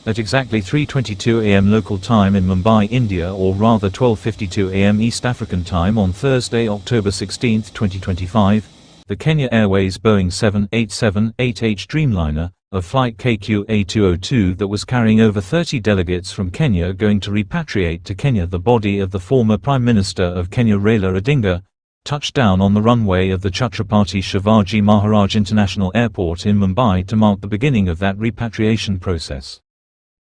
At exactly 3:22 a.m. local time in Mumbai, India, or rather 12:52 a.m. East African time on Thursday, October 16, 2025, the Kenya Airways Boeing 787-8H dreamliner, a flight KQ-A202 that was carrying over 30 delegates from Kenya going to repatriate to Kenya the body of the former Prime Minister of Kenya Raila Odinga, touched down on the runway of the Chhatrapati Shivaji Maharaj International Airport in Mumbai to mark the beginning of that repatriation process.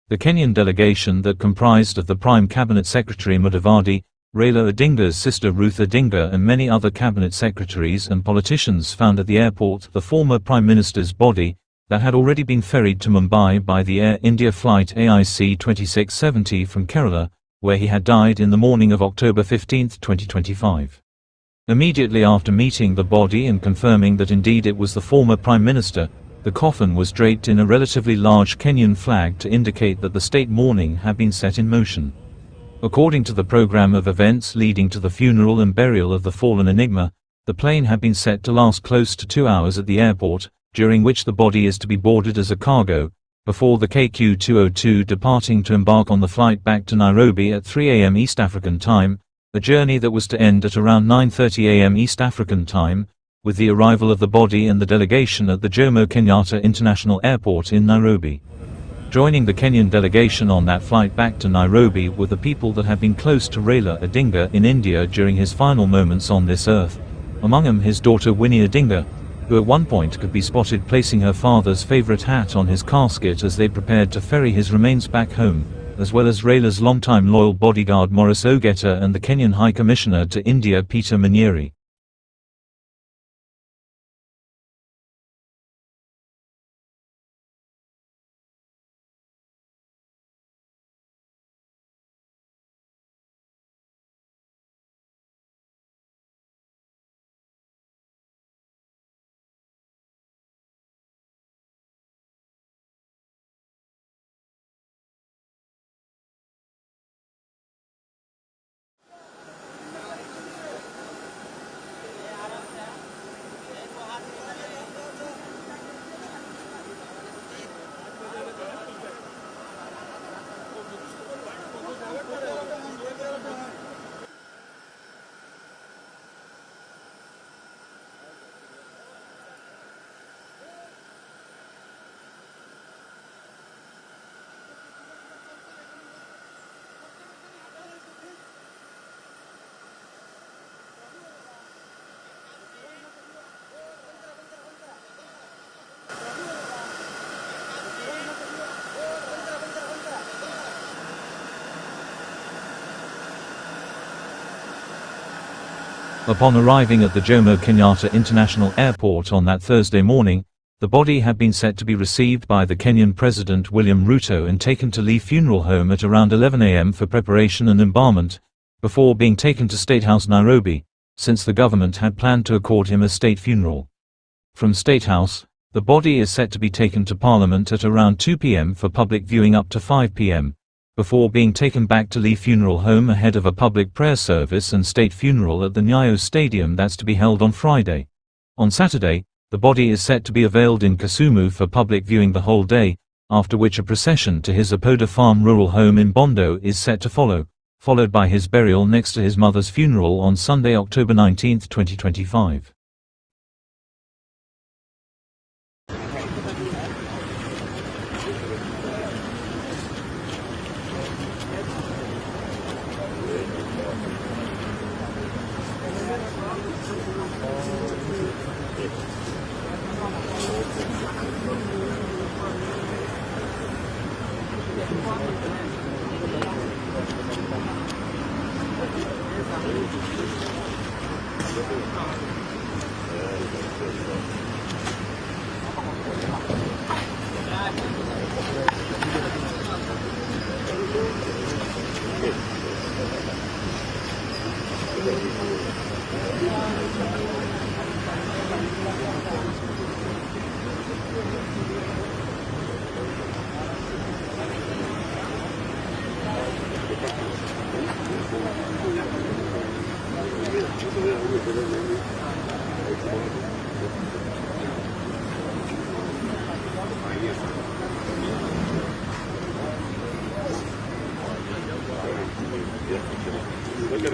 The Kenyan delegation that comprised of the Prime Cabinet Secretary Mudavadi, Raila Odinga's sister Ruth Odinga and many other cabinet secretaries and politicians found at the airport the former Prime Minister's body, that had already been ferried to Mumbai by the Air India flight AIC 2670 from Kerala, where he had died in the morning of October 15, 2025. Immediately after meeting the body and confirming that indeed it was the former Prime Minister, the coffin was draped in a relatively large Kenyan flag to indicate that the state mourning had been set in motion. According to the program of events leading to the funeral and burial of the fallen enigma, the plane had been set to last close to 2 hours at the airport, during which the body is to be boarded as a cargo, before the KQ-202 departing to embark on the flight back to Nairobi at 3 a.m. East African time, a journey that was to end at around 9:30 a.m. East African time, with the arrival of the body and the delegation at the Jomo Kenyatta International Airport in Nairobi. Joining the Kenyan delegation on that flight back to Nairobi were the people that had been close to Raila Odinga in India during his final moments on this earth, among them his daughter Winnie Odinga, who at one point could be spotted placing her father's favourite hat on his casket as they prepared to ferry his remains back home, as well as Raila's longtime loyal bodyguard Maurice Ogeta and the Kenyan High Commissioner to India Peter Manyeri. Upon arriving at the Jomo Kenyatta International Airport on that Thursday morning, the body had been set to be received by the Kenyan President William Ruto and taken to Lee Funeral Home at around 11 a.m. for preparation and embalmment, before being taken to State House Nairobi, since the government had planned to accord him a state funeral. From State House, the body is set to be taken to Parliament at around 2 p.m. for public viewing up to 5 p.m. before being taken back to Lee Funeral Home ahead of a public prayer service and state funeral at the Nyayo Stadium that's to be held on Friday. On Saturday, the body is set to be unveiled in Kisumu for public viewing the whole day, after which a procession to his Apoda Farm rural home in Bondo is set to follow, followed by his burial next to his mother's funeral on Sunday, October 19, 2025. Some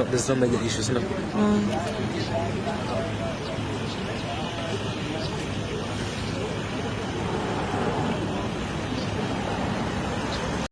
there's no major issues, no?